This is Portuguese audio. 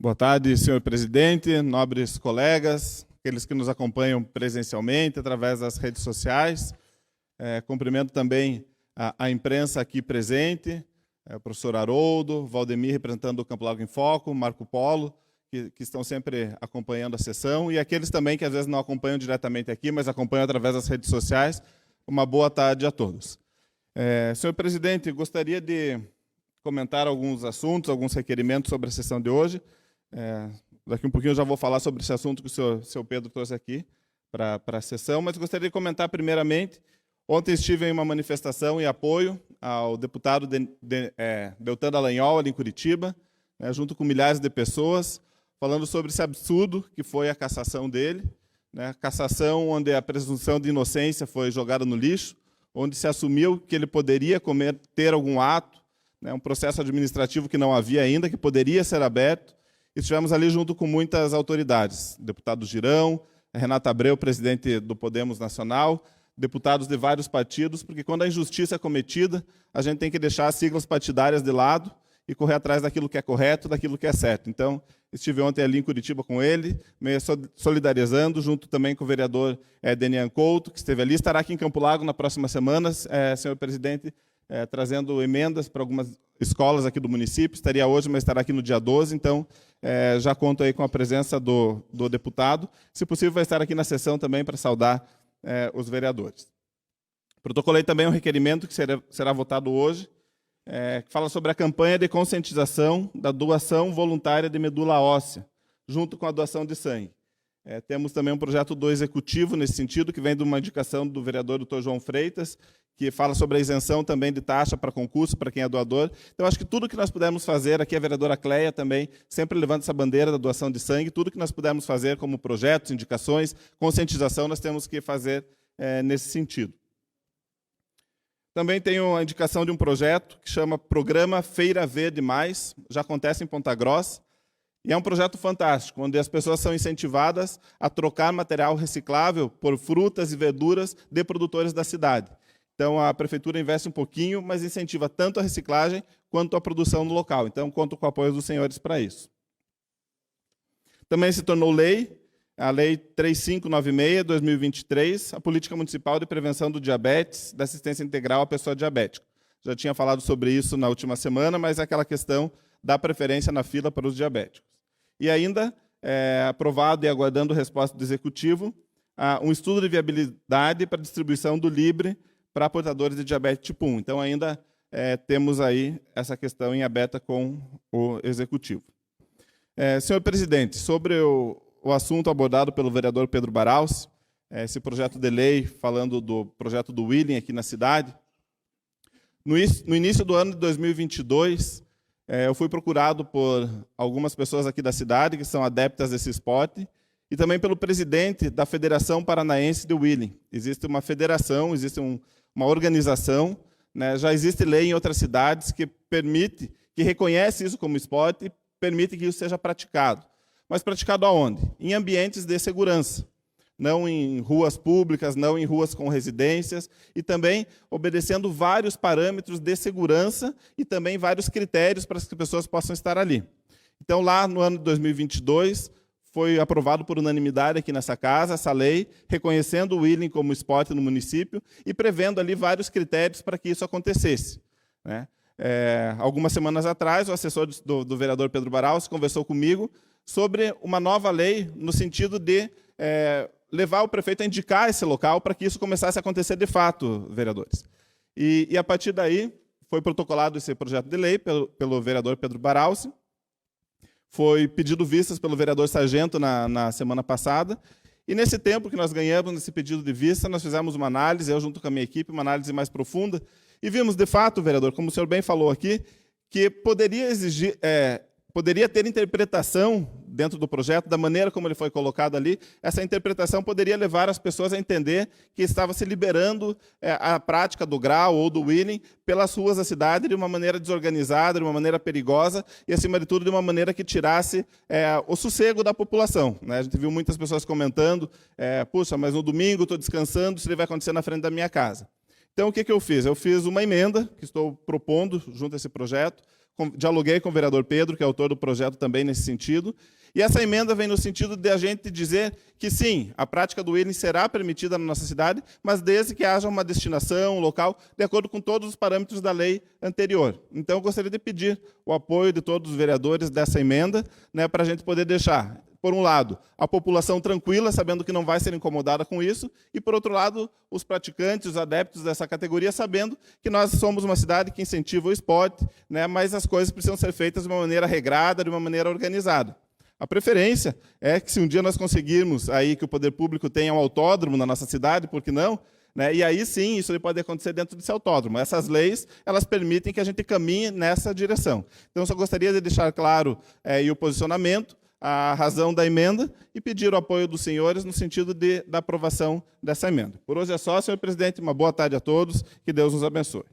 Boa tarde, senhor presidente, nobres colegas, aqueles que nos acompanham presencialmente através das redes sociais. Cumprimento também a imprensa aqui presente, o professor Haroldo, Valdemir, representando o Campo Largo em Foco, Marco Polo, que estão sempre acompanhando a sessão, e aqueles também que às vezes não acompanham diretamente aqui, mas acompanham através das redes sociais. Uma boa tarde a todos. Senhor presidente, gostaria de comentar alguns assuntos, alguns requerimentos sobre a sessão de hoje. Daqui um pouquinho eu já vou falar sobre esse assunto que o senhor Pedro trouxe aqui para a sessão, mas gostaria de comentar primeiramente. Ontem estive em uma manifestação em apoio ao deputado Deltan Dallagnol, ali em Curitiba, junto com milhares de pessoas, falando sobre esse absurdo que foi a cassação dele, cassação onde a presunção de inocência foi jogada no lixo, onde se assumiu que ele poderia cometer algum ato, um processo administrativo que não havia ainda, que poderia ser aberto. Estivemos ali junto com muitas autoridades, deputado Girão, Renata Abreu, presidente do Podemos Nacional, deputados de vários partidos, porque quando a injustiça é cometida, a gente tem que deixar as siglas partidárias de lado e correr atrás daquilo que é correto, daquilo que é certo. Então, estive ontem ali em Curitiba com ele, me solidarizando, junto também com o vereador Denian Couto, que esteve ali, estará aqui em Campo Largo na próxima semana, senhor presidente, trazendo emendas para algumas escolas aqui do município. Estaria hoje, mas estará aqui no dia 12, então já conto aí com a presença do deputado. Se possível, vai estar aqui na sessão também para saudar os vereadores. Protocolei também um requerimento que será votado hoje, que fala sobre a campanha de conscientização da doação voluntária de medula óssea, junto com a doação de sangue. Temos também um projeto do Executivo nesse sentido, que vem de uma indicação do vereador Dr. João Freitas, que fala sobre a isenção também de taxa para concurso, para quem é doador. Então, acho que tudo que nós pudermos fazer, aqui a vereadora Cleia também sempre levanta essa bandeira da doação de sangue, tudo que nós pudermos fazer como projetos, indicações, conscientização, nós temos que fazer nesse sentido. Também tenho a indicação de um projeto que chama Programa Feira Verde Mais, já acontece em Ponta Grossa, e é um projeto fantástico, onde as pessoas são incentivadas a trocar material reciclável por frutas e verduras de produtores da cidade. Então, a prefeitura investe um pouquinho, mas incentiva tanto a reciclagem quanto a produção no local. Então, conto com o apoio dos senhores para isso. Também se tornou lei a Lei 3596/2023, a Política Municipal de Prevenção do Diabetes, da Assistência Integral à Pessoa Diabética. Já tinha falado sobre isso na última semana, mas é aquela questão da preferência na fila para os diabéticos. E ainda, aprovado e aguardando resposta do Executivo, um estudo de viabilidade para distribuição do Libre para portadores de diabetes tipo 1. Então, ainda temos aí essa questão em aberta com o Executivo. Senhor presidente, sobre o assunto abordado pelo vereador Pedro Baralci, esse projeto de lei, falando do projeto do Willing aqui na cidade, no início do ano de 2022, eu fui procurado por algumas pessoas aqui da cidade, que são adeptas desse esporte, e também pelo presidente da Federação Paranaense de Willing. Existe uma federação, existe uma organização, já existe lei em outras cidades que reconhece isso como esporte e permite que isso seja praticado. Mas praticado aonde? Em ambientes de segurança, não em ruas públicas, não em ruas com residências, e também obedecendo vários parâmetros de segurança e também vários critérios para que as pessoas possam estar ali. Então, lá no ano de 2022, foi aprovado por unanimidade aqui nessa casa, essa lei, reconhecendo o Willing como esporte no município e prevendo ali vários critérios para que isso acontecesse. Algumas semanas atrás, o assessor do vereador Pedro Baralci conversou comigo sobre uma nova lei no sentido de levar o prefeito a indicar esse local para que isso começasse a acontecer de fato, vereadores. E a partir daí, foi protocolado esse projeto de lei pelo vereador Pedro Baralci. Foi pedido vistas pelo vereador Sargento na semana passada, e nesse tempo que nós ganhamos nesse pedido de vista, nós fizemos uma análise, eu junto com a minha equipe, uma análise mais profunda, e vimos, de fato, vereador, como o senhor bem falou aqui, que poderia ter interpretação dentro do projeto, da maneira como ele foi colocado ali, essa interpretação poderia levar as pessoas a entender que estava se liberando a prática do grau ou do Willing pelas ruas da cidade de uma maneira desorganizada, de uma maneira perigosa e, acima de tudo, de uma maneira que tirasse o sossego da população. A gente viu muitas pessoas comentando, puxa, mas no domingo estou descansando, isso vai acontecer na frente da minha casa. Então, o que eu fiz? Eu fiz uma emenda, que estou propondo junto a esse projeto, dialoguei com o vereador Pedro, que é autor do projeto também nesse sentido, e essa emenda vem no sentido de a gente dizer que, sim, a prática do wheeling será permitida na nossa cidade, mas desde que haja uma destinação, um local, de acordo com todos os parâmetros da lei anterior. Então, eu gostaria de pedir o apoio de todos os vereadores dessa emenda, né, para a gente poder deixar, por um lado, a população tranquila, sabendo que não vai ser incomodada com isso, e, por outro lado, os praticantes, os adeptos dessa categoria, sabendo que nós somos uma cidade que incentiva o esporte, né, mas as coisas precisam ser feitas de uma maneira regrada, de uma maneira organizada. A preferência é que, se um dia nós conseguirmos aí que o poder público tenha um autódromo na nossa cidade, por que não? Né? E aí sim, isso pode acontecer dentro desse autódromo. Essas leis, elas permitem que a gente caminhe nessa direção. Então, eu só gostaria de deixar claro o posicionamento, a razão da emenda e pedir o apoio dos senhores no sentido da aprovação dessa emenda. Por hoje é só, senhor presidente. Uma boa tarde a todos. Que Deus nos abençoe.